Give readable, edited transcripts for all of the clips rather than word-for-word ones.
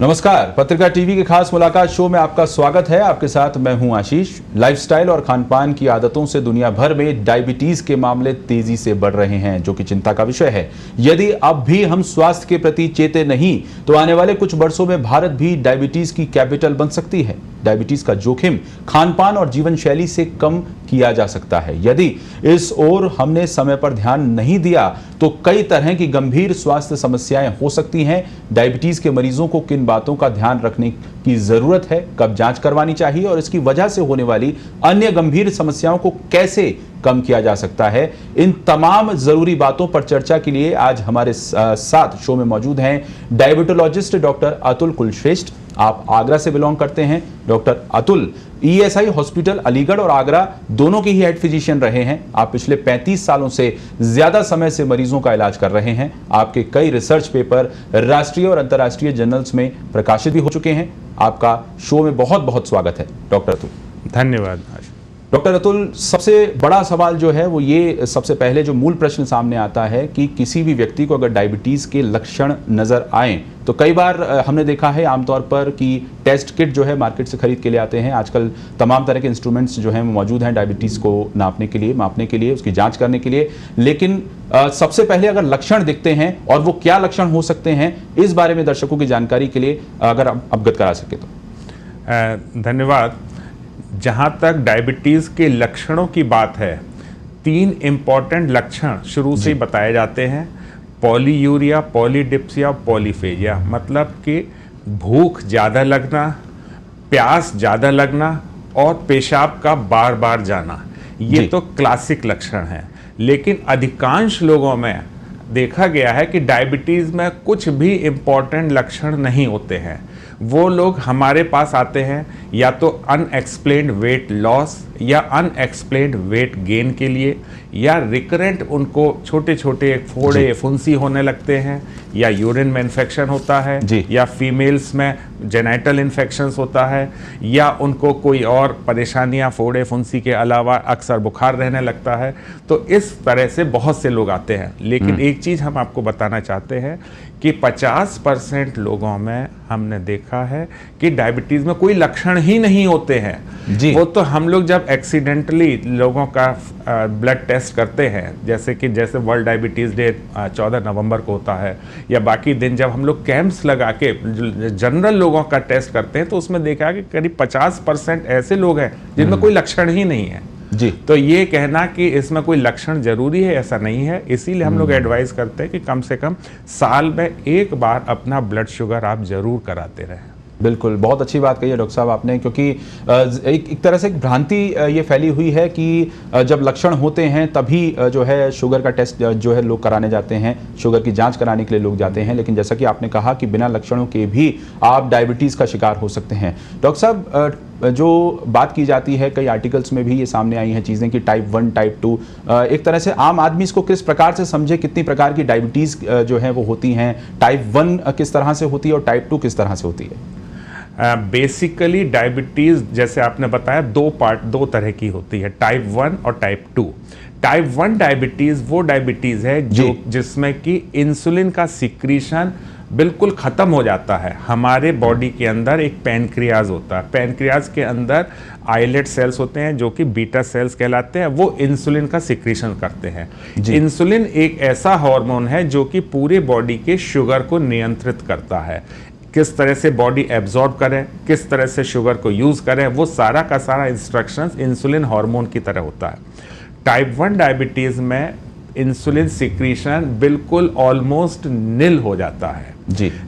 नमस्कार, पत्रिका टीवी के खास मुलाकात शो में आपका स्वागत है। आपके साथ मैं हूं आशीष। लाइफस्टाइल और खानपान की आदतों से दुनिया भर में डायबिटीज के मामले तेजी से बढ़ रहे हैं, जो कि चिंता का विषय है। यदि अब भी हम स्वास्थ्य के प्रति चेते नहीं तो आने वाले कुछ वर्षों में भारत भी डायबिटीज की कैपिटल बन सकती है। डायबिटीज का जोखिम खानपान और जीवन शैली से कम किया जा सकता है। यदि इस ओर हमने समय पर ध्यान नहीं दिया तो कई तरह की गंभीर स्वास्थ्य समस्याएं हो सकती हैं। डायबिटीज के मरीजों को किन बातों का ध्यान रखने की जरूरत है, कब जांच करवानी चाहिए और इसकी वजह से होने वाली अन्य गंभीर समस्याओं को कैसे कम किया जा सकता है, इन तमाम जरूरी बातों पर चर्चा के लिए आज हमारे साथ शो में मौजूद हैं डायबिटोलॉजिस्ट डॉक्टर अतुल कुलश्रेष्ठ। आप आगरा से बिलोंग करते हैं। Doctor Atul ESI hospital Aligarh और आगरा दोनों के ही हेड फिजिशियन रहे हैं। आप पिछले 35 सालों से ज्यादा समय से मरीजों का इलाज कर रहे हैं। आपके कई रिसर्च पेपर राष्ट्रीय और अंतर्राष्ट्रीय जर्नल्स में प्रकाशित भी हो चुके हैं। आपका शो में बहुत बहुत स्वागत है डॉक्टर अतुल। धन्यवाद। डॉक्टर अतुल, सबसे बड़ा सवाल जो है वो ये, सबसे पहले जो मूल प्रश्न सामने आता है कि किसी भी व्यक्ति को अगर डायबिटीज के लक्षण नजर आए तो कई बार हमने देखा है आमतौर पर कि टेस्ट किट जो है मार्केट से खरीद के लिए आते हैं। आजकल तमाम तरह के इंस्ट्रूमेंट्स जो हैं मौजूद हैं डायबिटीज को नापने के लिए, उसकी जांच करने के लिए। लेकिन सबसे पहले अगर लक्षण दिखते हैं और वो क्या लक्षण हो सकते हैं, इस बारे में दर्शकों की जानकारी के लिए अगर आप अवगत करा सके तो। धन्यवाद। जहाँ तक डायबिटीज़ के लक्षणों की बात है, 3 इम्पॉर्टेंट लक्षण शुरू से ही बताए जाते हैं। Polyuria, polydipsia, polyphagia. मतलब कि भूख ज़्यादा लगना, प्यास ज़्यादा लगना और पेशाब का बार बार जाना, ये तो क्लासिक लक्षण हैं। लेकिन अधिकांश लोगों में देखा गया है कि डायबिटीज़ में कुछ भी इम्पॉर्टेंट लक्षण नहीं होते हैं। वो लोग हमारे पास आते हैं या तो अनएक्सप्लेन्ड वेट लॉस या अनएक्सप्लेन्ड वेट गेन के लिए, या रिकरेंट उनको छोटे छोटे फोड़े फुंसी होने लगते हैं, या यूरिन में इन्फेक्शन होता है, या फीमेल्स में जेनाइटल इन्फेक्शंस होता है, या उनको कोई और परेशानियां फोड़े फुंसी के अलावा अक्सर बुखार रहने लगता है। तो इस तरह से बहुत से लोग आते हैं। लेकिन एक चीज़ हम आपको बताना चाहते हैं कि 50% लोगों में हमने देखा है कि डायबिटीज़ में कोई लक्षण ही नहीं होते हैं। वो तो हम लोग जब एक्सीडेंटली लोगों का ब्लड टेस्ट करते हैं, जैसे वर्ल्ड डायबिटीज़ डे 14 नवंबर को होता है, या बाकी दिन जब हम लोग कैंप्स लगा के जनरल लोगों का टेस्ट करते हैं, तो उसमें देखा कि करीब 50% ऐसे लोग हैं जिनमें कोई लक्षण ही नहीं है। तो ये कहना कि इसमें कोई लक्षण जरूरी है, ऐसा नहीं है। इसीलिए हम लोग एडवाइस करते हैं कि कम से कम साल में एक बार अपना ब्लड शुगर आप जरूर कराते रहें। बिल्कुल, बहुत अच्छी बात कही है डॉक्टर साहब आपने, क्योंकि एक तरह से एक भ्रांति ये फैली हुई है कि जब लक्षण होते हैं तभी जो है शुगर का टेस्ट जो है लोग कराने जाते हैं, शुगर की जांच कराने के लिए लोग जाते हैं। लेकिन जैसा कि आपने कहा कि बिना लक्षणों के भी आप डायबिटीज़ का शिकार हो सकते हैं। डॉक्टर साहब, जो बात की जाती है, कई आर्टिकल्स में भी ये सामने आई हैं चीज़ें कि टाइप 1, टाइप 2, एक तरह से आम आदमी इसको किस प्रकार से समझे, कितनी प्रकार की डायबिटीज़ जो है वो होती हैं, टाइप 1 किस तरह से होती है और टाइप 2 किस तरह से होती है? बेसिकली डायबिटीज़, जैसे आपने बताया, दो तरह की होती है, टाइप 1 और टाइप 2। टाइप 1 डायबिटीज़ वो डायबिटीज़ है जिसमें कि इंसुलिन का सिक्रीशन बिल्कुल ख़त्म हो जाता है। हमारे बॉडी के अंदर एक पैनक्रियाज होता है। पैनक्रियाज के अंदर आइलेट सेल्स होते हैं जो कि बीटा सेल्स कहलाते हैं। वो इंसुलिन का सिक्रीशन करते हैं। इंसुलिन एक ऐसा हार्मोन है जो कि पूरे बॉडी के शुगर को नियंत्रित करता है। किस तरह से बॉडी एब्जॉर्ब करें, किस तरह से शुगर को यूज़ करें, वो सारा का सारा इंस्ट्रक्शंस इंसुलिन हार्मोन की तरह होता है। टाइप 1 डायबिटीज़ में इंसुलिन सिक्रीशन बिल्कुल ऑलमोस्ट निल हो जाता है।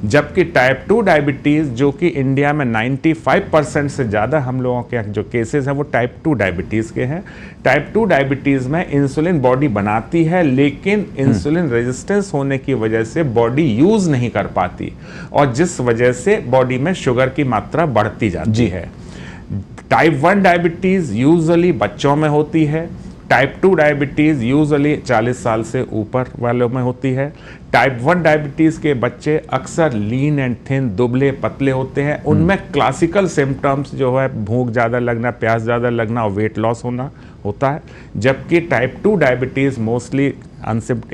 जबकि टाइप 2 डायबिटीज़, जो कि इंडिया में 95% से ज़्यादा हम लोगों के जो केसेस हैं वो टाइप 2 डायबिटीज़ के हैं। टाइप 2 डायबिटीज़ में इंसुलिन बॉडी बनाती है, लेकिन इंसुलिन रेजिस्टेंस होने की वजह से बॉडी यूज़ नहीं कर पाती, और जिस वजह से बॉडी में शुगर की मात्रा बढ़ती जाती है। टाइप 1 डायबिटीज़ यूजुअली बच्चों में होती है। टाइप 2 डायबिटीज़ यूजुअली 40 साल से ऊपर वालों में होती है। टाइप 1 डायबिटीज़ के बच्चे अक्सर लीन एंड थिन, दुबले पतले होते हैं। उनमें क्लासिकल सिम्टम्स जो है भूख ज़्यादा लगना, प्यास ज़्यादा लगना और वेट लॉस होना होता है। जबकि टाइप 2 डायबिटीज़ मोस्टली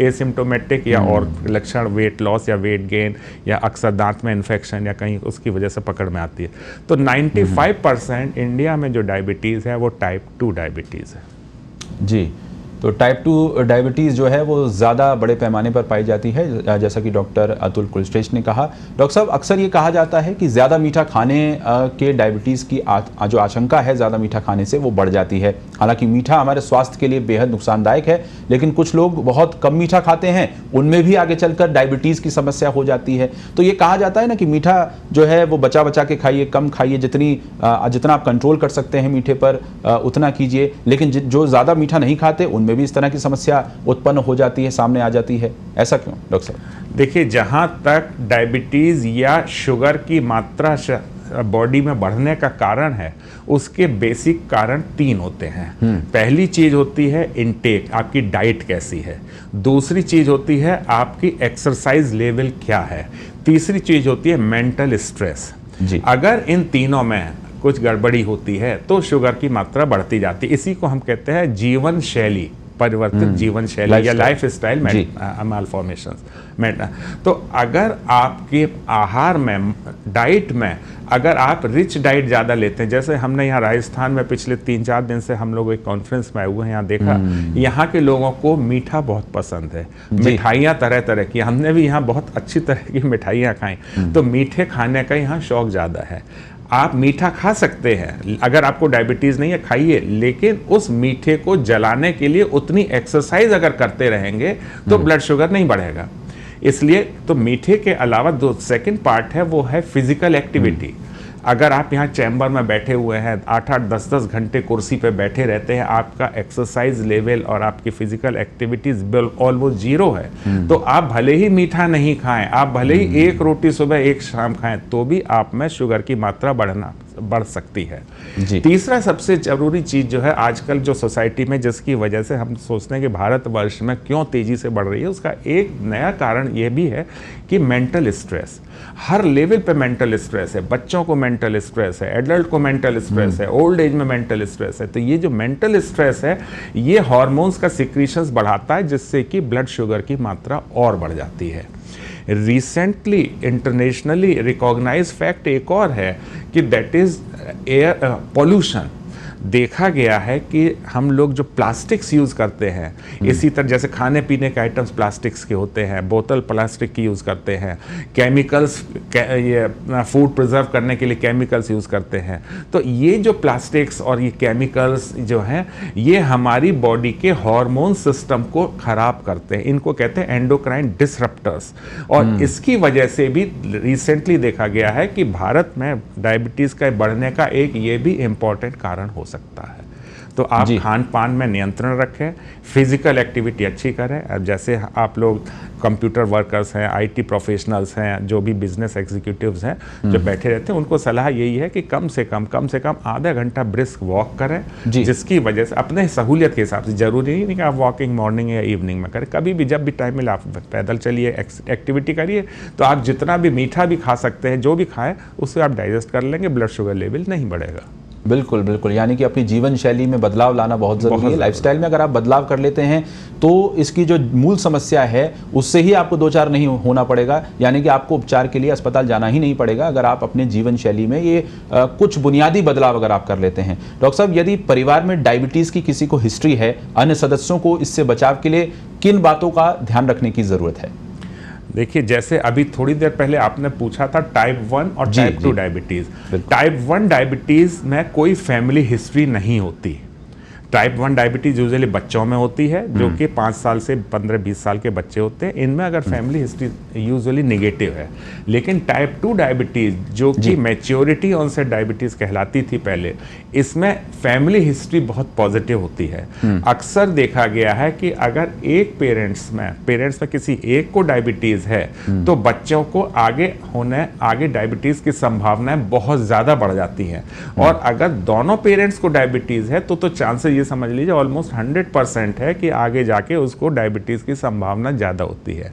एसिम्टोमेटिक या और लक्षण वेट लॉस या वेट गेन या अक्सर दांत में इन्फेक्शन या कहीं उसकी वजह से पकड़ में आती है। तो 95% इंडिया में जो डायबिटीज़ है वो टाइप 2 डायबिटीज़ है। जी, तो टाइप 2 डायबिटीज़ जो है वो ज़्यादा बड़े पैमाने पर पाई जाती है, जैसा कि डॉक्टर अतुल कुलश्रेष्ठ ने कहा। डॉक्टर साहब, अक्सर ये कहा जाता है कि ज़्यादा मीठा खाने के डायबिटीज़ की जो आशंका है ज़्यादा मीठा खाने से वो बढ़ जाती है। हालांकि मीठा हमारे स्वास्थ्य के लिए बेहद नुकसानदायक है, लेकिन कुछ लोग बहुत कम मीठा खाते हैं, उनमें भी आगे चलकर डायबिटीज़ की समस्या हो जाती है। तो ये कहा जाता है ना कि मीठा जो है वो बचा बचा के खाइए, कम खाइए, जितना आप कंट्रोल कर सकते हैं मीठे पर उतना कीजिए, लेकिन जो ज़्यादा मीठा नहीं खाते उनमें भी इस तरह की समस्या उत्पन्न हो जाती है, सामने आ जाती है। ऐसा क्यों डॉक्टर साहब? देखिए, जहाँ तक डायबिटीज़ या शुगर की मात्रा बॉडी में बढ़ने का कारण है, उसके बेसिक कारण 3 होते हैं। पहली चीज होती है इनटेक, आपकी डाइट कैसी है। दूसरी चीज होती है आपकी एक्सरसाइज लेवल क्या है। तीसरी चीज होती है मेंटल स्ट्रेस। अगर इन तीनों में कुछ गड़बड़ी होती है तो शुगर की मात्रा बढ़ती जाती है। इसी को हम कहते हैं जीवन शैली, परिवर्तित जीवन शैली या लाइफ स्टाइल मालफॉर्मेशंस। तो अगर आपके आहार में, डाइट में, अगर आप रिच डाइट ज़्यादा लेते हैं, जैसे हमने यहाँ राजस्थान में पिछले 3-4 दिन से हम लोग एक कॉन्फ्रेंस में आए हुए हैं, यहाँ देखा यहाँ के लोगों को मीठा बहुत पसंद है, मिठाइयाँ तरह तरह की, हमने भी यहाँ बहुत अच्छी तरह की मिठाइयाँ खाई। तो मीठे खाने का यहाँ शौक ज़्यादा है। आप मीठा खा सकते हैं, अगर आपको डायबिटीज़ नहीं है खाइए, लेकिन उस मीठे को जलाने के लिए उतनी एक्सरसाइज अगर करते रहेंगे तो ब्लड शुगर नहीं बढ़ेगा। इसलिए तो मीठे के अलावा जो सेकंड पार्ट है वो है फिजिकल एक्टिविटी। अगर आप यहाँ चैम्बर में बैठे हुए हैं, 8-8, 10-10 घंटे कुर्सी पे बैठे रहते हैं, आपका एक्सरसाइज लेवल और आपकी फिजिकल एक्टिविटीज ऑलमोस्ट 0 है, तो आप भले ही मीठा नहीं खाएं, आप भले ही 1 रोटी सुबह 1 शाम खाएं, तो भी आप में शुगर की मात्रा बढ़ सकती है। तीसरा सबसे जरूरी चीज जो है आजकल जो सोसाइटी में, जिसकी वजह से हम सोचते हैं कि भारतवर्ष में क्यों तेजी से बढ़ रही है, उसका एक नया कारण यह भी है कि मेंटल स्ट्रेस। हर लेवल पे मेंटल स्ट्रेस है। बच्चों को मेंटल स्ट्रेस है, एडल्ट को मेंटल स्ट्रेस है, ओल्ड एज में मेंटल स्ट्रेस है। तो ये जो मेंटल स्ट्रेस है, ये हार्मोन्स का सिक्रीशंस बढ़ाता है, जिससे कि ब्लड शुगर की मात्रा और बढ़ जाती है। रिसेंटली इंटरनेशनली रिकॉग्नाइज फैक्ट एक और है कि दैट इज एयर पॉल्यूशन। देखा गया है कि हम लोग जो प्लास्टिक्स यूज़ करते हैं, इसी तरह जैसे खाने पीने के आइटम्स प्लास्टिक्स के होते हैं, बोतल प्लास्टिक की यूज़ करते हैं, केमिकल्स ये फूड प्रिजर्व करने के लिए केमिकल्स यूज़ करते हैं। तो ये जो प्लास्टिक्स और ये केमिकल्स जो हैं, ये हमारी बॉडी के हार्मोन सिस्टम को ख़राब करते हैं। इनको कहते हैं एंडोक्राइन डिसरप्टर्स। और इसकी वजह से भी रिसेंटली देखा गया है कि भारत में डायबिटीज़ का बढ़ने का एक ये भी इम्पॉर्टेंट कारण हो सकता है। तो आप खान पान में नियंत्रण रखें, फिजिकल एक्टिविटी अच्छी करें। अब जैसे आप लोग कंप्यूटर वर्कर्स हैं, आईटी प्रोफेशनल्स हैं, जो भी बिजनेस एग्जीक्यूटिव्स हैं जो बैठे रहते हैं, उनको सलाह यही है कि कम से कम आधा घंटा ब्रिस्क वॉक करें, जिसकी वजह से अपने सहूलियत के हिसाब से, जरूरी नहीं कि आप वॉकिंग मॉर्निंग या इवनिंग में करें, कभी भी जब भी टाइम मिले आप पैदल चलिए, एक्टिविटी करिए। तो आप जितना भी मीठा भी खा सकते हैं, जो भी खाएं उससे आप डाइजेस्ट कर लेंगे, ब्लड शुगर लेवल नहीं बढ़ेगा। बिल्कुल बिल्कुल, यानी कि अपनी जीवन शैली में बदलाव लाना बहुत ज़रूरी है। लाइफस्टाइल में अगर आप बदलाव कर लेते हैं तो इसकी जो मूल समस्या है उससे ही आपको 2-4 नहीं होना पड़ेगा, यानी कि आपको उपचार के लिए अस्पताल जाना ही नहीं पड़ेगा अगर आप अपने जीवन शैली में ये कुछ बुनियादी बदलाव अगर आप कर लेते हैं। डॉक्टर साहब, यदि परिवार में डायबिटीज़ की किसी को हिस्ट्री है, अन्य सदस्यों को इससे बचाव के लिए किन बातों का ध्यान रखने की ज़रूरत है? देखिए, जैसे अभी थोड़ी देर पहले आपने पूछा था टाइप 1 और टाइप 2 डायबिटीज़। टाइप 1 डायबिटीज़ में कोई फैमिली हिस्ट्री नहीं होती। टाइप 1 डायबिटीज यूजुअली बच्चों में होती है, जो कि 5 साल से 15-20 साल के बच्चे होते हैं। इनमें अगर फैमिली हिस्ट्री यूजुअली नेगेटिव है। लेकिन टाइप 2 डायबिटीज, जो कि मैच्योरिटी ऑनसेट डायबिटीज कहलाती थी पहले, इसमें फैमिली हिस्ट्री बहुत पॉजिटिव होती है। अक्सर देखा गया है कि अगर एक पेरेंट्स में किसी एक को डायबिटीज है, तो बच्चों को आगे डायबिटीज की संभावनाएं बहुत ज्यादा बढ़ जाती हैं। और अगर दोनों पेरेंट्स को डायबिटीज है तो चांसेस ये समझ लीजिए ऑलमोस्ट 100% है कि आगे जाके उसको डायबिटीज की संभावना ज्यादा होती है।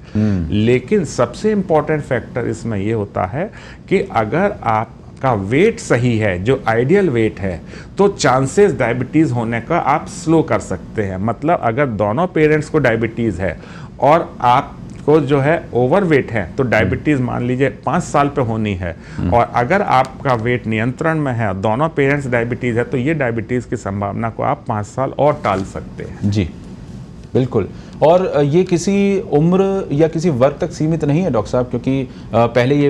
लेकिन सबसे इंपॉर्टेंट फैक्टर इसमें ये होता है कि अगर आप का वेट सही है, जो आइडियल वेट है, तो चांसेस डायबिटीज़ होने का आप स्लो कर सकते हैं। मतलब अगर दोनों पेरेंट्स को डायबिटीज़ है और आपको जो है ओवरवेट है, तो डायबिटीज़ मान लीजिए 5 साल पे होनी है, और अगर आपका वेट नियंत्रण में है, दोनों पेरेंट्स डायबिटीज़ है, तो ये डायबिटीज़ की संभावना को आप 5 साल और टाल सकते हैं। जी बिल्कुल। और ये किसी उम्र या किसी वर्ग तक सीमित नहीं है डॉक्टर साहब, क्योंकि पहले ये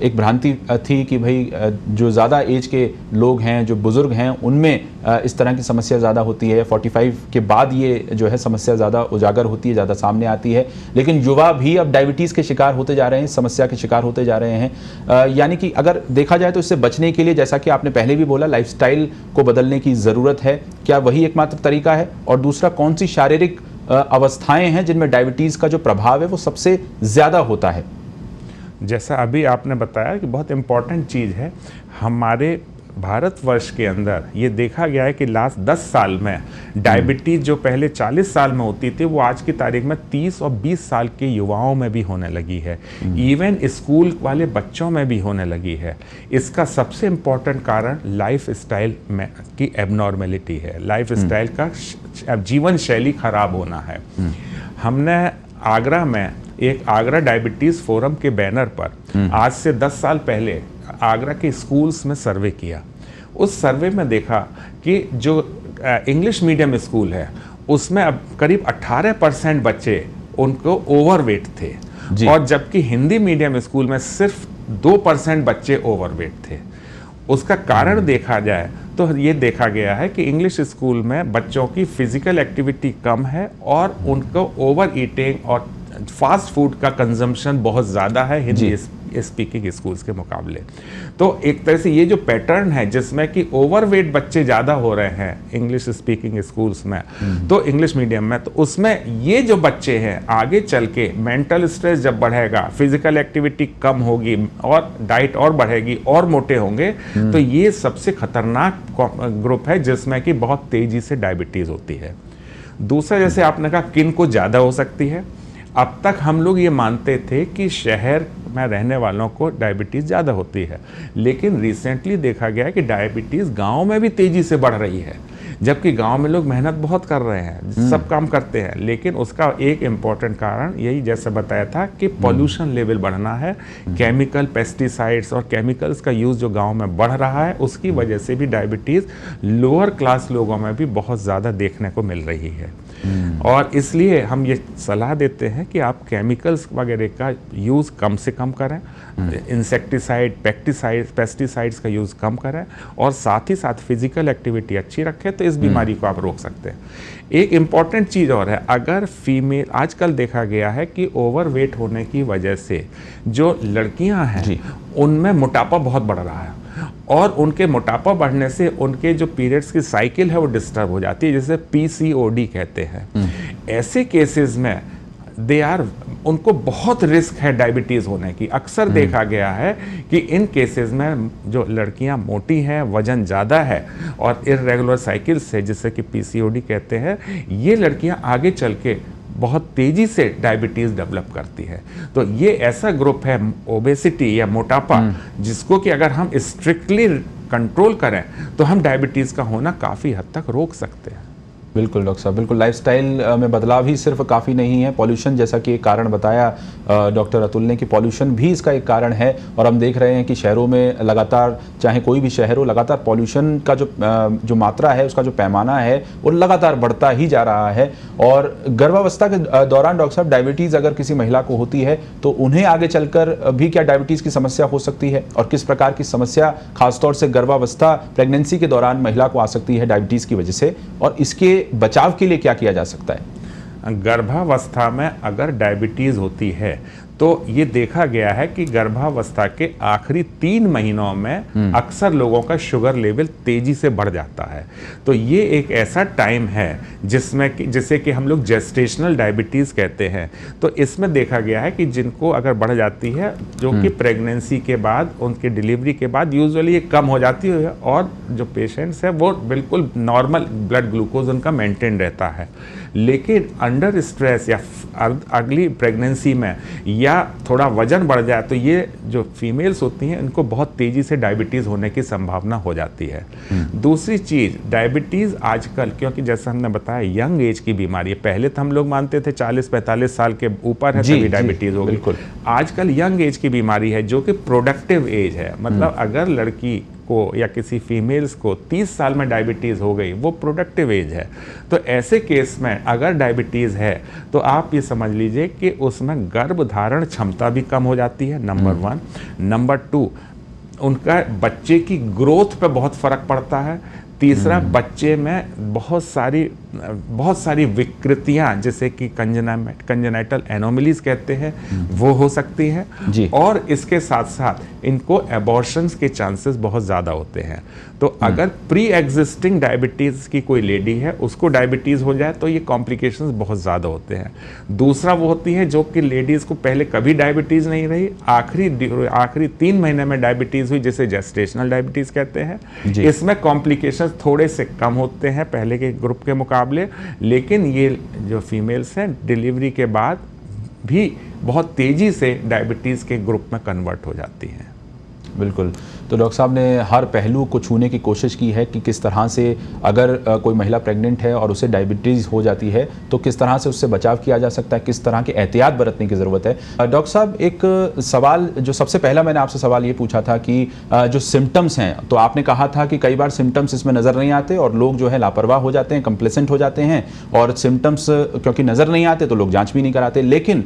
एक भ्रांति थी कि भाई जो ज़्यादा एज के लोग हैं, जो बुज़ुर्ग हैं, उनमें इस तरह की समस्या ज़्यादा होती है। 45 के बाद ये जो है समस्या ज़्यादा उजागर होती है, ज़्यादा सामने आती है। लेकिन युवा भी अब डायबिटीज़ के शिकार होते जा रहे हैं, समस्या के शिकार होते जा रहे हैं। यानी कि अगर देखा जाए तो इससे बचने के लिए, जैसा कि आपने पहले भी बोला, लाइफस्टाइल को बदलने की ज़रूरत है। क्या वही एकमात्र तरीका है? और दूसरा, कौन सी शारीरिक अवस्थाएं हैं जिनमें डायबिटीज का जो प्रभाव है वो सबसे ज्यादा होता है? जैसा अभी आपने बताया कि बहुत इंपॉर्टेंट चीज़ है, हमारे भारतवर्ष के अंदर ये देखा गया है कि लास्ट 10 साल में डायबिटीज़ जो पहले 40 साल में होती थी, वो आज की तारीख में 30 और 20 साल के युवाओं में भी होने लगी है। इवन स्कूल वाले बच्चों में भी होने लगी है। इसका सबसे इम्पॉर्टेंट कारण लाइफ स्टाइल में की एबनॉर्मेलिटी है, लाइफ स्टाइल का जीवन शैली खराब होना है। हमने आगरा में एक आगरा डायबिटीज़ फोरम के बैनर पर आज से 10 साल पहले आगरा के स्कूल्स में सर्वे किया। उस सर्वे में देखा कि जो इंग्लिश मीडियम स्कूल है उसमें अब करीब 18% बच्चे उनको ओवरवेट थे, और जबकि हिंदी मीडियम स्कूल में सिर्फ 2% बच्चे ओवरवेट थे। उसका कारण देखा जाए तो ये देखा गया है कि इंग्लिश स्कूल में बच्चों की फिजिकल एक्टिविटी कम है और उनको ओवर ईटिंग और फास्ट फूड का कंजम्पशन बहुत ज़्यादा है हिंदी स्पीकिंग स्कूल्स के मुकाबले। तो एक तरह से ये जो पैटर्न है जिसमें कि ओवरवेट बच्चे ज़्यादा हो रहे हैं इंग्लिश स्पीकिंग स्कूल्स में, तो इंग्लिश मीडियम में, तो उसमें ये जो बच्चे हैं आगे चल के मेंटल स्ट्रेस जब बढ़ेगा, फिजिकल एक्टिविटी कम होगी और डाइट और बढ़ेगी और मोटे होंगे, तो ये सबसे खतरनाक ग्रुप है जिसमें कि बहुत तेज़ी से डायबिटीज़ होती है। दूसरा, जैसे आपने कहा किन को ज़्यादा हो सकती है, अब तक हम लोग ये मानते थे कि शहर में रहने वालों को डायबिटीज़ ज़्यादा होती है, लेकिन रिसेंटली देखा गया है कि डायबिटीज़ गांव में भी तेज़ी से बढ़ रही है। जबकि गांव में लोग मेहनत बहुत कर रहे हैं, सब काम करते हैं, लेकिन उसका एक इम्पॉर्टेंट कारण यही जैसे बताया था कि पॉल्यूशन लेवल बढ़ना है। केमिकल, पेस्टिसाइड्स और केमिकल्स का यूज़ जो गांव में बढ़ रहा है, उसकी वजह से भी डायबिटीज़ लोअर क्लास लोगों में भी बहुत ज़्यादा देखने को मिल रही है। और इसलिए हम ये सलाह देते हैं कि आप केमिकल्स वगैरह का यूज़ कम से कम करें, इंसेक्टिसाइड, पेस्टिसाइड्स का यूज़ कम करें, और साथ ही साथ फिजिकल एक्टिविटी अच्छी रखें, तो इस बीमारी को आप रोक सकते हैं। एक इम्पॉर्टेंट चीज़ और है, अगर फीमेल, आजकल देखा गया है कि ओवरवेट होने की वजह से जो लड़कियां हैं उनमें मोटापा बहुत बढ़ रहा है, और उनके मोटापा बढ़ने से उनके जो पीरियड्स की साइकिल है वो डिस्टर्ब हो जाती है, जिसे PCOD कहते हैं। ऐसे केसेस में उनको बहुत रिस्क है डायबिटीज़ होने की। अक्सर देखा गया है कि इन केसेस में जो लड़कियां मोटी हैं, वजन ज़्यादा है और इर्रेगुलर साइकिल से, जिसे कि PCOD कहते हैं, ये लड़कियां आगे चल के बहुत तेज़ी से डायबिटीज़ डेवलप करती है। तो ये ऐसा ग्रुप है ओबेसिटी या मोटापा, जिसको कि अगर हम स्ट्रिक्टली कंट्रोल करें तो हम डायबिटीज़ का होना काफ़ी हद तक रोक सकते हैं। बिल्कुल डॉक्टर साहब, बिल्कुल। लाइफस्टाइल में बदलाव ही सिर्फ काफ़ी नहीं है, पॉल्यूशन जैसा कि एक कारण बताया डॉक्टर अतुल ने कि पॉल्यूशन भी इसका एक कारण है। और हम देख रहे हैं कि शहरों में लगातार, चाहे कोई भी शहर हो, लगातार पॉल्यूशन का जो मात्रा है, उसका जो पैमाना है, वो लगातार बढ़ता ही जा रहा है। और गर्भावस्था के दौरान डॉक्टर साहब, डायबिटीज़ अगर किसी महिला को होती है तो उन्हें आगे चलकर भी क्या डायबिटीज़ की समस्या हो सकती है, और किस प्रकार की समस्या खासतौर से गर्भावस्था, प्रेगनेंसी के दौरान महिला को आ सकती है डायबिटीज़ की वजह से, और इसके बचाव के लिए क्या किया जा सकता है? गर्भावस्था में अगर डायबिटीज़ होती है तो ये देखा गया है कि गर्भावस्था के आखिरी 3 महीनों में अक्सर लोगों का शुगर लेवल तेजी से बढ़ जाता है। तो ये एक ऐसा टाइम है जिसे कि हम लोग जेस्टेशनल डायबिटीज़ कहते हैं। तो इसमें देखा गया है कि जिनको अगर बढ़ जाती है, जो कि प्रेगनेंसी के बाद, उनके डिलीवरी के बाद यूजुअली ये कम हो जाती है, और जो पेशेंट्स हैं वो बिल्कुल नॉर्मल ब्लड ग्लूकोज उनका मेंटेन रहता है। लेकिन अंडर स्ट्रेस या अगली प्रेगनेंसी में या थोड़ा वजन बढ़ जाए तो ये जो फीमेल्स होती हैं इनको बहुत तेज़ी से डायबिटीज़ होने की संभावना हो जाती है। दूसरी चीज़, डायबिटीज़ आजकल, क्योंकि जैसा हमने बताया यंग एज की बीमारी है, पहले तो हम लोग मानते थे 40-45 साल के ऊपर है तभी डायबिटीज़ होगी, आजकल यंग एज की बीमारी है जो कि प्रोडक्टिव एज है। मतलब अगर लड़की को या किसी फीमेल्स को 30 साल में डायबिटीज़ हो गई, वो प्रोडक्टिव एज है। तो ऐसे केस में अगर डायबिटीज़ है तो आप ये समझ लीजिए कि उसमें गर्भधारण क्षमता भी कम हो जाती है, नंबर 1। नंबर 2, उनका बच्चे की ग्रोथ पे बहुत फर्क पड़ता है। तीसरा, बच्चे में बहुत सारी विकृतियां जैसे कि कंजेनाइटल एनोमलीज कहते हैं वो हो सकती हैं, और इसके साथ साथ इनको एबॉर्शंस के चांसेस बहुत ज़्यादा होते हैं। तो अगर प्री एग्जिस्टिंग डायबिटीज़ की कोई लेडी है, उसको डायबिटीज़ हो जाए तो ये कॉम्प्लिकेशंस बहुत ज़्यादा होते हैं। दूसरा वो होती है जो कि लेडीज़ को पहले कभी डायबिटीज़ नहीं रही, आखिरी 3 महीने में डायबिटीज़ हुई, जिसे जेस्टेशनल डायबिटीज़ कहते हैं। इसमें कॉम्प्लिकेशंस थोड़े से कम होते हैं पहले के ग्रुप के मुकाबले, लेकिन ये जो फीमेल्स हैं डिलीवरी के बाद भी बहुत तेज़ी से डायबिटीज़ के ग्रुप में कन्वर्ट हो जाती हैं। बिल्कुल। तो डॉक्टर साहब ने हर पहलू को छूने की कोशिश की है कि किस तरह से अगर कोई महिला प्रेग्नेंट है और उसे डायबिटीज़ हो जाती है तो किस तरह से उससे बचाव किया जा सकता है, किस तरह की एहतियात बरतने की ज़रूरत है। डॉक्टर साहब, एक सवाल जो सबसे पहला मैंने आपसे सवाल ये पूछा था कि जो सिम्टम्स हैं, तो आपने कहा था कि कई बार सिम्टम्स इसमें नज़र नहीं आते और लोग जो है लापरवाह हो जाते हैं, कंप्लेसेंट हो जाते हैं, और सिम्टम्स क्योंकि नज़र नहीं आते तो लोग जाँच भी नहीं कराते। लेकिन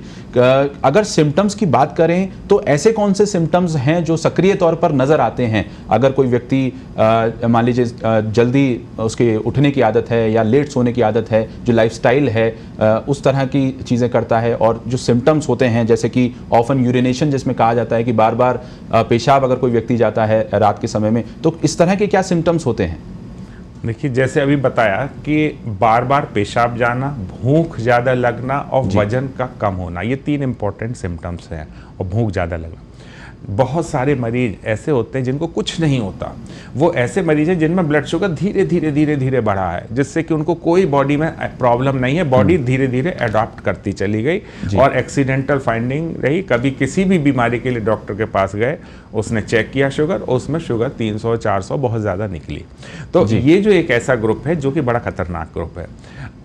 अगर सिम्टम्स की बात करें तो ऐसे कौन से सिम्टम्स हैं जो सक्रिय तौर पर नज़र आते हैं? अगर कोई व्यक्ति मान लीजिए जल्दी उसके उठने की आदत है या लेट सोने की आदत है, जो लाइफस्टाइल है उस तरह की चीज़ें करता है, और जो सिम्टम्स होते हैं जैसे कि ऑफन यूरिनेशन जिसमें कहा जाता है कि बार बार पेशाब अगर कोई व्यक्ति जाता है रात के समय में, तो इस तरह के क्या सिम्टम्स होते हैं? देखिए, जैसे अभी बताया कि बार बार पेशाब जाना, भूख ज़्यादा लगना और वजन का कम होना, ये 3 इंपॉर्टेंट सिम्टम्स हैं। और भूख ज़्यादा लगना, बहुत सारे मरीज ऐसे होते हैं जिनको कुछ नहीं होता, वो ऐसे मरीज हैं जिनमें ब्लड शुगर धीरे धीरे बढ़ा है, जिससे कि उनको कोई बॉडी में प्रॉब्लम नहीं है, बॉडी धीरे धीरे अडॉप्ट करती चली गई और एक्सीडेंटल फाइंडिंग रही। कभी किसी भी बीमारी के लिए डॉक्टर के पास गए, उसने चेक किया शुगर, उसमें शुगर 300-400 बहुत ज़्यादा निकली। तो ये जो एक ऐसा ग्रुप है जो कि बड़ा खतरनाक ग्रुप है।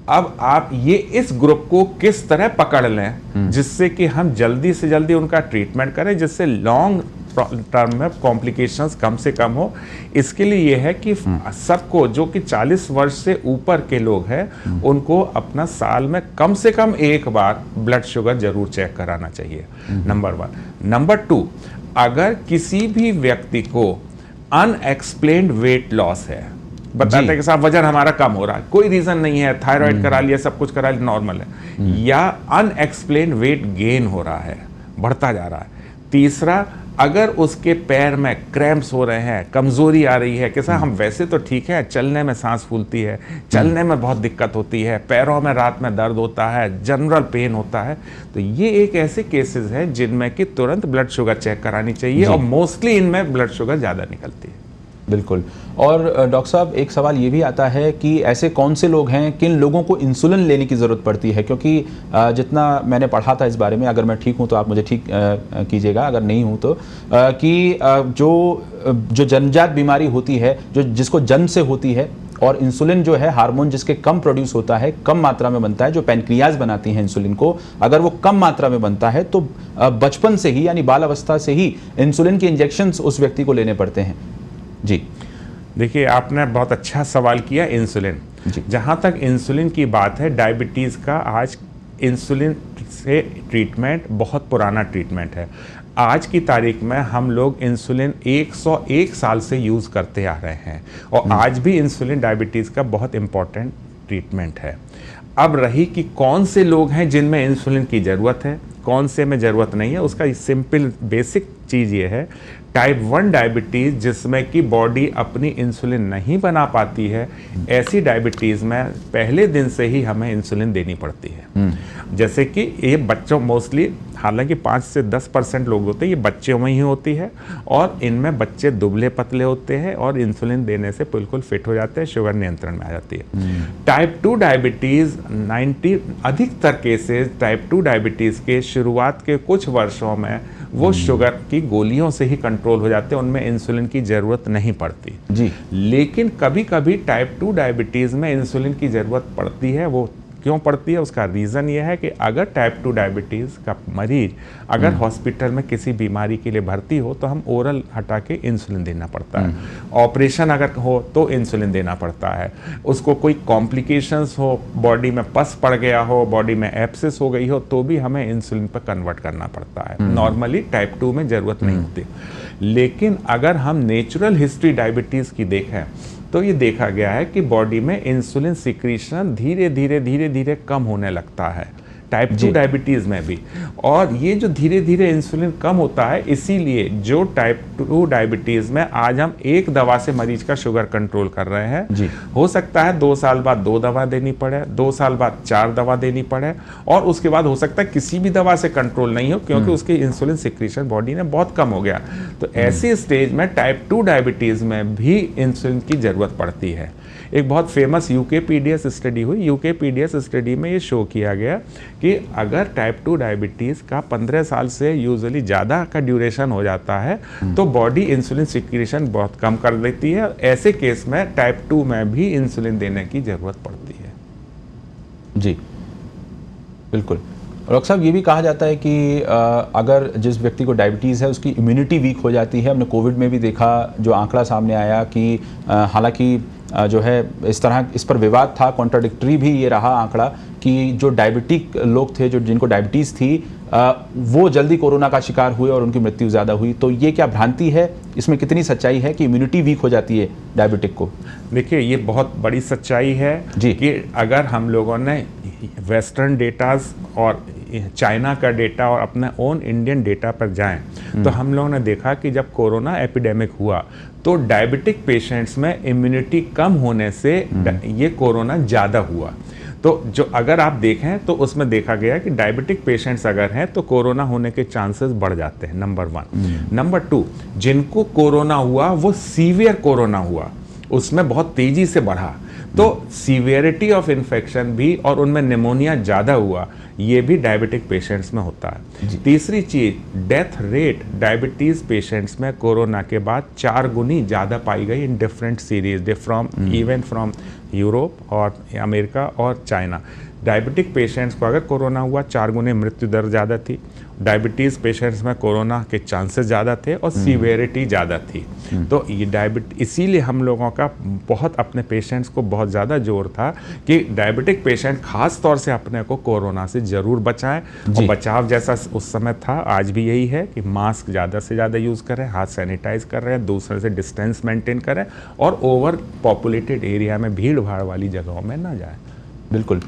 अब आप ये इस ग्रुप को किस तरह पकड़ लें जिससे कि हम जल्दी से जल्दी उनका ट्रीटमेंट करें, जिससे लॉन्ग टर्म में कॉम्प्लिकेशंस कम से कम हो। इसके लिए ये है कि सबको, जो कि 40 वर्ष से ऊपर के लोग हैं, उनको अपना साल में कम से कम एक बार ब्लड शुगर जरूर चेक कराना चाहिए, नंबर 1। नंबर 2, अगर किसी भी व्यक्ति को अनएक्सप्लेन्ड वेट लॉस है, बताते हैं कि साहब वजन हमारा कम हो रहा है, कोई रीजन नहीं है, थायराइड करा लिया, सब कुछ करा लिया, नॉर्मल है, या अनएक्सप्लेन्ड वेट गेन हो रहा है, बढ़ता जा रहा है। तीसरा, अगर उसके पैर में क्रैम्प्स हो रहे हैं, कमजोरी आ रही है कि साहब हम वैसे तो ठीक है, चलने में सांस फूलती है, चलने में बहुत दिक्कत होती है, पैरों में रात में दर्द होता है, जनरल पेन होता है, तो ये एक ऐसे केसेस हैं जिनमें कि तुरंत ब्लड शुगर चेक करानी चाहिए, और मोस्टली इनमें ब्लड शुगर ज़्यादा निकलती है। बिल्कुल। और डॉक्टर साहब, एक सवाल ये भी आता है कि ऐसे कौन से लोग हैं, किन लोगों को इंसुलिन लेने की ज़रूरत पड़ती है? क्योंकि जितना मैंने पढ़ा था इस बारे में, अगर मैं ठीक हूँ तो आप मुझे ठीक कीजिएगा, अगर नहीं हूँ तो, कि जो जन्मजात बीमारी होती है, जिसको जन्म से होती है, और इंसुलिन जो है हार्मोन जिसके कम प्रोड्यूस होता है, कम मात्रा में बनता है, जो पैनक्रियाज बनाती हैं इंसुलिन को, अगर वो कम मात्रा में बनता है तो बचपन से ही, यानी बाल अवस्था से ही इंसुलिन के इंजेक्शंस उस व्यक्ति को लेने पड़ते हैं। जी देखिए, आपने बहुत अच्छा सवाल किया। इंसुलिन, जहाँ तक इंसुलिन की बात है, डायबिटीज़ का आज इंसुलिन से ट्रीटमेंट बहुत पुराना ट्रीटमेंट है। आज की तारीख में हम लोग इंसुलिन 101 साल से यूज़ करते आ रहे हैं, और आज भी इंसुलिन डायबिटीज़ का बहुत इम्पॉर्टेंट ट्रीटमेंट है। अब रही कि कौन से लोग हैं जिनमें इंसुलिन की ज़रूरत है, कौन से में ज़रूरत नहीं है, उसका सिंपल बेसिक चीज़ ये है, टाइप 1 डायबिटीज़ जिसमें कि बॉडी अपनी इंसुलिन नहीं बना पाती है, ऐसी डायबिटीज़ में पहले दिन से ही हमें इंसुलिन देनी पड़ती है। जैसे कि ये बच्चों मोस्टली, हालांकि 5 से 10% लोग होते हैं, ये बच्चों में ही होती है और इनमें बच्चे दुबले पतले होते हैं और इंसुलिन देने से बिल्कुल फिट हो जाते हैं, शुगर नियंत्रण में आ जाती है। टाइप 2 डायबिटीज़ 90 अधिकतर केसेस टाइप 2 डायबिटीज़ के शुरुआत के कुछ वर्षों में वो शुगर की गोलियों से ही कंट्रोल हो जाते हैं, उनमें इंसुलिन की ज़रूरत नहीं पड़ती जी। लेकिन कभी कभी टाइप 2 डायबिटीज़ में इंसुलिन की ज़रूरत पड़ती है। वो क्यों पड़ती है, उसका रीज़न ये है कि अगर टाइप 2 डायबिटीज़ का मरीज अगर हॉस्पिटल में किसी बीमारी के लिए भर्ती हो तो हम ओरल हटा के इंसुलिन देना पड़ता है। ऑपरेशन अगर हो तो इंसुलिन देना पड़ता है। उसको कोई कॉम्प्लिकेशंस हो, बॉडी में पस पड़ गया हो, बॉडी में एब्सेस हो गई हो, तो भी हमें इंसुलिन पर कन्वर्ट करना पड़ता है। नॉर्मली टाइप 2 में ज़रूरत नहीं होती। लेकिन अगर हम नेचुरल हिस्ट्री डायबिटीज़ की देखें तो ये देखा गया है कि बॉडी में इंसुलिन सिक्रीशन धीरे धीरे कम होने लगता है टाइप 2 डायबिटीज़ में भी। और ये जो धीरे धीरे इंसुलिन कम होता है, इसीलिए जो टाइप 2 डायबिटीज़ में आज हम एक दवा से मरीज का शुगर कंट्रोल कर रहे हैं, हो सकता है 2 साल बाद 2 दवा देनी पड़े, 2 साल बाद 4 दवा देनी पड़े, और उसके बाद हो सकता है किसी भी दवा से कंट्रोल नहीं हो क्योंकि उसकी इंसुलिन सिक्रीशन बॉडी में बहुत कम हो गया। तो ऐसी स्टेज में टाइप 2 डायबिटीज़ में भी इंसुलिन की ज़रूरत पड़ती है। एक बहुत फेमस यूकेपीडीएस स्टडी हुई। यूकेपीडीएस स्टडी में ये शो किया गया कि अगर टाइप 2 डायबिटीज़ का 15 साल से यूजुअली ज़्यादा का ड्यूरेशन हो जाता है तो बॉडी इंसुलिन सिक्रीशन बहुत कम कर देती है। ऐसे केस में टाइप 2 में भी इंसुलिन देने की ज़रूरत पड़ती है। जी बिल्कुल। डॉक्टर साहब, ये भी कहा जाता है कि अगर जिस व्यक्ति को डायबिटीज़ है उसकी इम्यूनिटी वीक हो जाती है। हमने कोविड में भी देखा, जो आंकड़ा सामने आया कि हालांकि जो है इस पर विवाद था, कॉन्ट्राडिक्टरी भी ये रहा आंकड़ा कि जो डायबिटिक लोग थे, जो जिनको डायबिटीज़ थी, वो जल्दी कोरोना का शिकार हुए और उनकी मृत्यु ज़्यादा हुई। तो ये क्या भ्रांति है, इसमें कितनी सच्चाई है कि इम्यूनिटी वीक हो जाती है डायबिटिक को? देखिए, ये बहुत बड़ी सच्चाई है जी कि अगर हम लोगों ने वेस्टर्न डेटाज और चाइना का डेटा और अपना ओन इंडियन डेटा पर जाएं तो हम लोगों ने देखा कि जब कोरोना एपिडेमिक हुआ तो डायबिटिक पेशेंट्स में इम्यूनिटी कम होने से ये कोरोना ज़्यादा हुआ। तो जो अगर आप देखें तो उसमें देखा गया कि डायबिटिक पेशेंट्स अगर हैं तो कोरोना होने के चांसेस बढ़ जाते हैं, नंबर 1। नंबर 2, जिनको कोरोना हुआ वो सीवियर कोरोना हुआ, उसमें बहुत तेज़ी से बढ़ा, तो सीवियरिटी ऑफ इन्फेक्शन भी और उनमें निमोनिया ज़्यादा हुआ, ये भी डायबिटिक पेशेंट्स में होता है। तीसरी चीज़, डेथ रेट डायबिटीज़ पेशेंट्स में कोरोना के बाद 4 गुनी ज़्यादा पाई गई in different series even from Europe और अमेरिका और चाइना। डायबिटिक पेशेंट्स को अगर कोरोना हुआ 4 गुने मृत्यु दर ज़्यादा थी, डायबिटीज़ पेशेंट्स में कोरोना के चांसेस ज़्यादा थे और सीवियरिटी ज़्यादा थी। तो ये इसीलिए हम लोगों का बहुत अपने पेशेंट्स को बहुत ज़्यादा जोर था कि डायबिटिक पेशेंट खास तौर से अपने को कोरोना से ज़रूर बचाएं। और बचाव जैसा उस समय था आज भी यही है कि मास्क ज़्यादा से ज़्यादा यूज़ करें, हाथ सैनिटाइज कर रहे हैं, दूसरे से डिस्टेंस मेंटेन करें और ओवर पॉपुलेटेड एरिया में भीड़ भाड़ वाली जगहों में ना जाएं। बिल्कुल।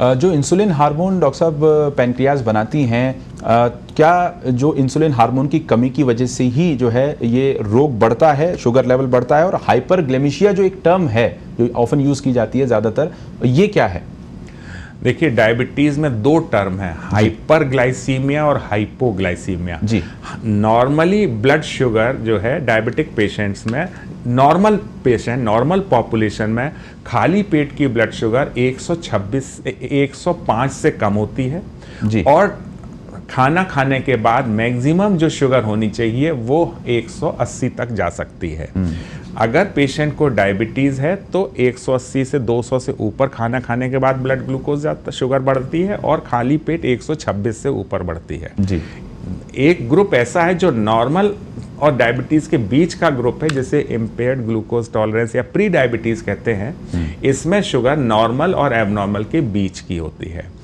जो इंसुलिन हार्मोन डॉक्टर साहब पैनक्रियाज बनाती हैं, क्या जो इंसुलिन हार्मोन की कमी की वजह से ही जो है ये रोग बढ़ता है, शुगर लेवल बढ़ता है? और हाइपरग्लाइसीमिया जो एक टर्म है जो ऑफन यूज़ की जाती है ज़्यादातर, ये क्या है? देखिए, डायबिटीज़ में 2 टर्म है, हाइपरग्लाइसीमिया और हाइपोग्लाइसीमिया जी। नॉर्मली ब्लड शुगर जो है डायबिटिक पेशेंट्स में, नॉर्मल पॉपुलेशन में खाली पेट की ब्लड शुगर 105 से कम होती है जी। और खाना खाने के बाद मैक्सिमम जो शुगर होनी चाहिए वो 180 तक जा सकती है। अगर पेशेंट को डायबिटीज़ है तो 180 से 200 से ऊपर खाना खाने के बाद ब्लड ग्लूकोज शुगर बढ़ती है और खाली पेट 126 से ऊपर बढ़ती है जी। एक ग्रुप ऐसा है जो नॉर्मल और डायबिटीज़ के बीच का ग्रुप है, जिसे इम्पेयर्ड ग्लूकोज टॉलरेंस या प्री डायबिटीज़ कहते हैं। इसमें शुगर नॉर्मल और एबनॉर्मल के बीच की होती है।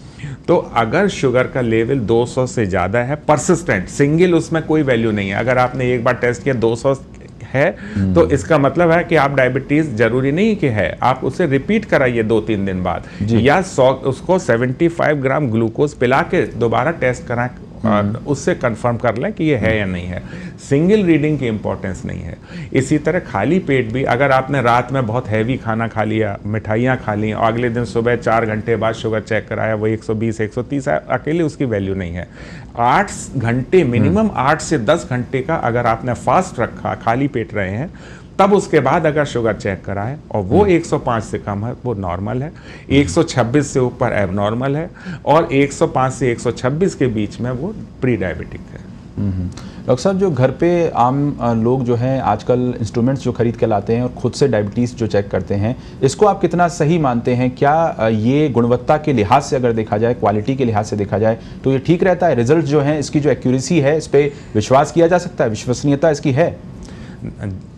तो अगर शुगर का लेवल 200 से ज़्यादा है, परसिस्टेंट, सिंगल उसमें कोई वैल्यू नहीं है, अगर आपने एक बार टेस्ट किया 200 है तो इसका मतलब है कि आप डायबिटीज़ जरूरी नहीं कि है, आप उसे रिपीट कराइए 2-3 दिन बाद, या उसको 75 ग्राम ग्लूकोज पिला के दोबारा टेस्ट कराएं उससे कंफर्म कर लें कि ये है या नहीं है। सिंगल रीडिंग की इंपॉर्टेंस नहीं है। इसी तरह खाली पेट भी, अगर आपने रात में बहुत हैवी खाना खा लिया, मिठाइयाँ खा ली और अगले दिन सुबह 4 घंटे बाद शुगर चेक कराया वो 120 130 है, अकेले उसकी वैल्यू नहीं है। 8 घंटे मिनिमम 8 से 10 घंटे का अगर आपने फास्ट रखा, खाली पेट रहे हैं, तब उसके बाद अगर शुगर चेक कराएं और वो 105 से कम है वो नॉर्मल है, 126 से ऊपर एबनॉर्मल है और 105 से 126 के बीच में वो प्री डायबिटिक है। डॉक्टर साहब, जो घर पे आम लोग जो हैं आजकल इंस्ट्रूमेंट्स जो खरीद के लाते हैं और खुद से डायबिटीज़ जो चेक करते हैं, इसको आप कितना सही मानते हैं? क्या ये गुणवत्ता के लिहाज से अगर देखा जाए, क्वालिटी के लिहाज से देखा जाए तो ये ठीक रहता है? रिजल्ट जो हैं, इसकी जो एक्यूरेसी है, इस पर विश्वास किया जा सकता है? विश्वसनीयता इसकी है?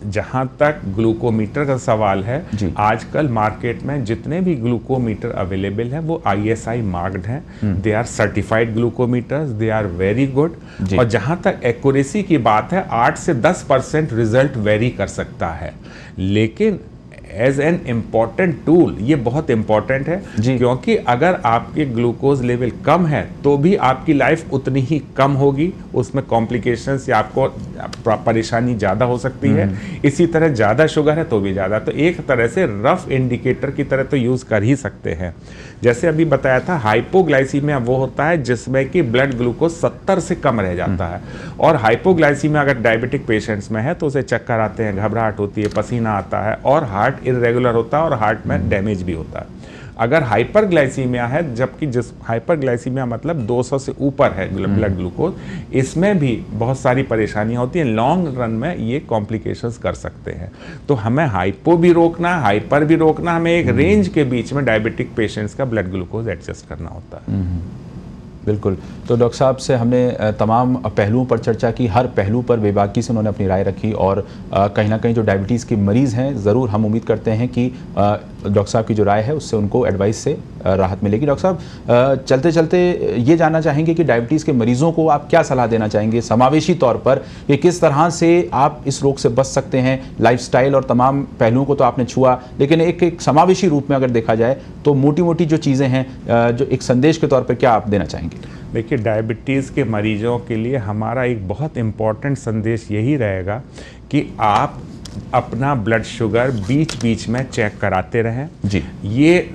जहां तक ग्लूकोमीटर का सवाल है, आजकल मार्केट में जितने भी ग्लूकोमीटर अवेलेबल हैं वो ISI मार्क्ड हैं। They are certified glucometers, they are very good. और जहां तक एक्यूरेसी की बात है, 8 से 10% रिजल्ट वेरी कर सकता है, लेकिन एज एन इम्पॉर्टेंट टूल ये बहुत इंपॉर्टेंट है, क्योंकि अगर आपके ग्लूकोज लेवल कम है तो भी आपकी लाइफ उतनी ही कम होगी, उसमें कॉम्प्लिकेशंस या आपको परेशानी ज़्यादा हो सकती है। इसी तरह ज़्यादा शुगर है तो भी ज़्यादा, तो एक तरह से रफ इंडिकेटर की तरह तो यूज़ कर ही सकते हैं। जैसे अभी बताया था, हाइपोग्लाइसीमिया वो होता है जिसमें कि ब्लड ग्लूकोज 70 से कम रह जाता है, और हाइपोग्लाइसीमिया अगर डायबिटिक पेशेंट्स में है तो उसे चक्कर आते हैं, घबराहट होती है, पसीना आता है और हार्ट इरेगुलर होता है और हार्ट में डैमेज भी होता है। अगर हाइपरग्लाइसीमिया है, जबकि जिस हाइपरग्लाइसीमिया मतलब 200 से ऊपर है ब्लड ग्लूकोज, इसमें भी बहुत सारी परेशानियां होती हैं, लॉन्ग रन में ये कॉम्प्लिकेशंस कर सकते हैं। तो हमें हाइपो भी रोकना, हाइपर भी रोकना, हमें एक रेंज के बीच में डायबिटिक पेशेंट्स का ब्लड ग्लूकोज एडजस्ट करना होता है। बिल्कुल। तो डॉक्टर साहब से हमने तमाम पहलुओं पर चर्चा की, हर पहलू पर बेबाकी से उन्होंने अपनी राय रखी, और कहीं ना कहीं जो डायबिटीज़ के मरीज़ हैं, ज़रूर हम उम्मीद करते हैं कि डॉक्टर साहब की जो राय है उससे उनको एडवाइस से राहत मिलेगी। डॉक्टर साहब, चलते चलते ये जानना चाहेंगे कि डायबिटीज़ के मरीज़ों को आप क्या सलाह देना चाहेंगे समावेशी तौर पर, कि किस तरह से आप इस रोग से बच सकते हैं? लाइफस्टाइल और तमाम पहलुओं को तो आपने छुआ, लेकिन एक समावेशी रूप में अगर देखा जाए तो मोटी मोटी जो चीज़ें हैं, जो एक संदेश के तौर पर क्या आप देना चाहेंगे? देखिए, डायबिटीज़ के मरीजों के लिए हमारा एक बहुत इम्पॉर्टेंट संदेश यही रहेगा कि आप अपना ब्लड शुगर बीच बीच में चेक कराते रहें जी। ये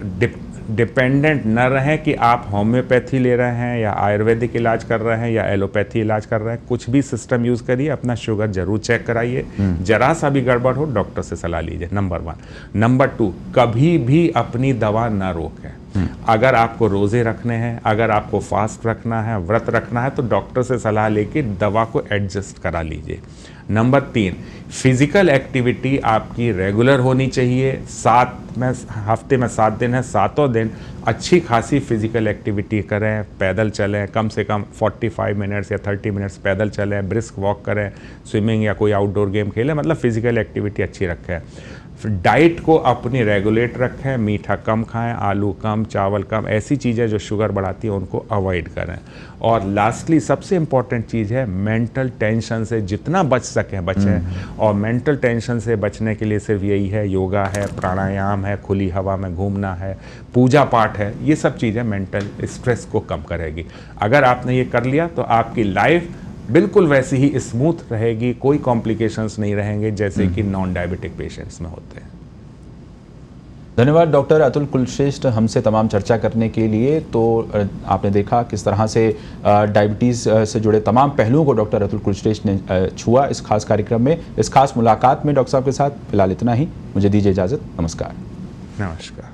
डिपेंडेंट न रहें कि आप होम्योपैथी ले रहे हैं या आयुर्वेदिक इलाज कर रहे हैं या एलोपैथी इलाज कर रहे हैं, कुछ भी सिस्टम यूज़ करिए, अपना शुगर जरूर चेक कराइए। जरा सा भी गड़बड़ हो डॉक्टर से सलाह लीजिए, नंबर 1। नंबर 2, कभी भी अपनी दवा न रोकें। अगर आपको रोज़े रखने हैं, अगर आपको फास्ट रखना है, व्रत रखना है, तो डॉक्टर से सलाह लेके दवा को एडजस्ट करा लीजिए। नंबर 3, फिजिकल एक्टिविटी आपकी रेगुलर होनी चाहिए। हफ्ते में 7 दिन है, 7 दिन अच्छी खासी फिजिकल एक्टिविटी करें, पैदल चलें, कम से कम 45 मिनट्स या 30 मिनट्स पैदल चलें, ब्रिस्क वॉक करें, स्विमिंग या कोई आउटडोर गेम खेलें, मतलब फिजिकल एक्टिविटी अच्छी रखें। डाइट को अपनी रेगुलेट रखें, मीठा कम खाएं, आलू कम, चावल कम, ऐसी चीज़ें जो शुगर बढ़ाती हैं उनको अवॉइड करें। और लास्टली सबसे इम्पॉर्टेंट चीज़ है, मेंटल टेंशन से जितना बच सकें बचें। और मेंटल टेंशन से बचने के लिए सिर्फ यही है, योगा है, प्राणायाम है, खुली हवा में घूमना है, पूजा पाठ है, ये सब चीज़ें मेंटल स्ट्रेस को कम करेगी। अगर आपने ये कर लिया तो आपकी लाइफ बिल्कुल वैसी ही स्मूथ रहेगी, कोई कॉम्प्लिकेशंस नहीं रहेंगे जैसे कि नॉन डायबिटिक पेशेंट्स में होते हैं। धन्यवाद डॉक्टर अतुल कुलश्रेष्ठ हमसे तमाम चर्चा करने के लिए। तो आपने देखा किस तरह से डायबिटीज़ से जुड़े तमाम पहलुओं को डॉक्टर अतुल कुलश्रेष्ठ ने छुआ इस खास कार्यक्रम में, इस खास मुलाकात में। डॉक्टर साहब के साथ फिलहाल इतना ही, मुझे दीजिए इजाज़त। नमस्कार। नमस्कार।